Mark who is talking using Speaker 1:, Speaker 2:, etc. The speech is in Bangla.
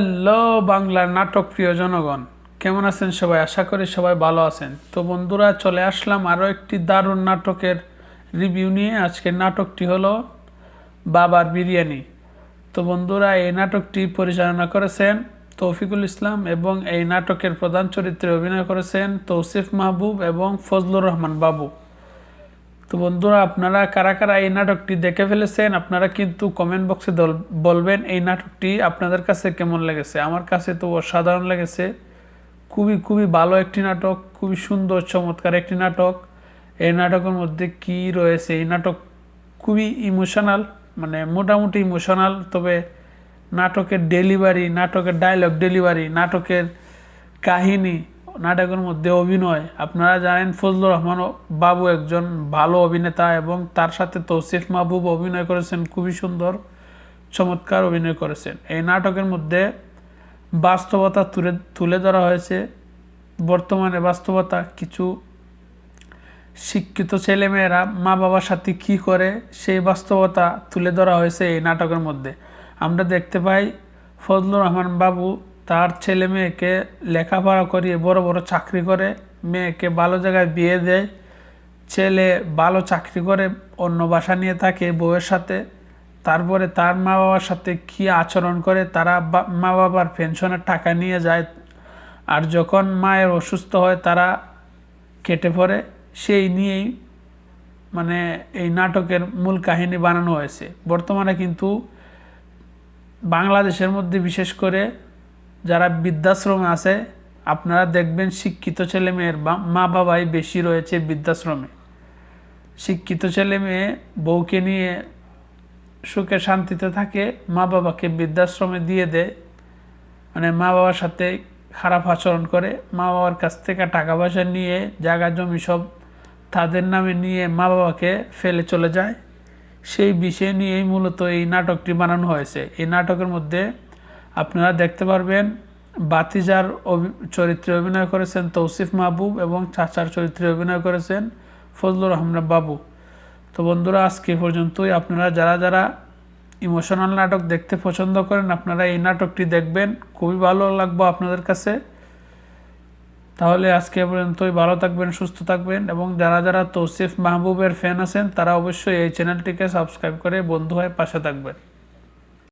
Speaker 1: হ্যালো বাংলার নাটক প্রিয় জনগণ, কেমন আছেন সবাই? আশা করি সবাই ভালো আছেন। তো বন্ধুরা, চলে আসলাম আরও একটি দারুণ নাটকের রিভিউ নিয়ে। আজকের নাটকটি হলো বাবার বিরিয়ানি। তো বন্ধুরা, এই নাটকটি পরিচালনা করেছেন তৌফিকুল ইসলাম এবং এই নাটকের প্রধান চরিত্রে অভিনয় করেছেন তৌসিফ মাহবুব এবং ফজলুর রহমান বাবু। তো বন্ধুরা, আপনারা কারা কারা এই নাটকটি দেখে ফেলেছেন আপনারা কিন্তু কমেন্ট বক্সে বলবেন এই নাটকটি আপনাদের কাছে কেমন লেগেছে। আমার কাছে তো অসাধারণ লেগেছে। খুবই খুবই ভালো একটি নাটক, খুবই সুন্দর চমৎকার একটি নাটক। এই নাটকের মধ্যে কি রয়েছে, এই নাটক খুবই ইমোশনাল, মানে মোটামুটি ইমোশনাল। তবে নাটকের ডেলিভারি, নাটকের ডায়লগ ডেলিভারি, নাটকের কাহিনী, নাটকের মধ্যে অভিনয়, আপনারা জানেন ফজলুর রহমান বাবু একজন ভালো অভিনেতা এবং তার সাথে তৌসিফ মাহবুব অভিনয় করেছেন, খুবই সুন্দর চমৎকার অভিনয় করেছেন। এই নাটকের মধ্যে বাস্তবতা তুলে ধরা হয়েছে, বর্তমানে বাস্তবতা। কিছু শিক্ষিত ছেলেমেয়েরা মা বাবার সাথে কী করে সেই বাস্তবতা তুলে ধরা হয়েছে এই নাটকের মধ্যে। আমরা দেখতে পাই ফজলুর রহমান বাবু তার ছেলে মেয়েকে লেখাপড়া করিয়ে বড় বড় চাকরি করে, মেয়েকে ভালো জায়গায় বিয়ে দেয়, ছেলে ভালো চাকরি করে অন্য বাসা নিয়ে থাকে বউয়ের সাথে। তারপরে তার মা বাবার সাথে কী আচরণ করে, তারা মা বাবার পেনশনের টাকা নিয়ে যায়, আর যখন মায়ের অসুস্থ হয় তারা কেটে পড়ে। সেই নিয়েই মানে এই নাটকের মূল কাহিনী বানানো হয়েছে। বর্তমানে কিন্তু বাংলাদেশের মধ্যে বিশেষ করে যারা বৃদ্ধাশ্রমে আছে, আপনারা দেখবেন শিক্ষিত ছেলে মেয়ের মা বাবাই বেশি রয়েছে বৃদ্ধাশ্রমে। শিক্ষিত ছেলে মেয়ে বউকে নিয়ে সুখে শান্তিতে থাকে, মা বাবাকে বৃদ্ধাশ্রমে দিয়ে দেয়, মানে মা বাবার সাথে খারাপ আচরণ করে, মা বাবার কাছ থেকে টাকা পয়সা নিয়ে জায়গা জমি সব তাদের নামে নিয়ে মা বাবাকে ফেলে চলে যায়। সেই বিষয় নিয়েই মূলত এই নাটকটি বানানো হয়েছে। এই নাটকের মধ্যে আপনারা দেখতে পারবেন বাতিজার চরিত্রে অভিনয় করেছেন তৌসিফ মাহবুব এবং চাচার চরিত্রে অভিনয় করেছেন ফজলুর রহমান বাবু। তো বন্ধুরা, আজকে পর্যন্তই। আপনারা যারা যারা ইমোশনাল নাটক দেখতে পছন্দ করেন আপনারা এই নাটকটি দেখবেন, খুবই ভালো লাগবে আপনাদের কাছে। তাহলে আজকে পর্যন্তই, ভালো থাকবেন, সুস্থ থাকবেন এবং যারা যারা তৌসিফ মাহবুবের ফ্যান আছেন তারা অবশ্যই এই চ্যানেলটিকে সাবস্ক্রাইব করে বন্ধু হয়ে পাশে থাকবেন।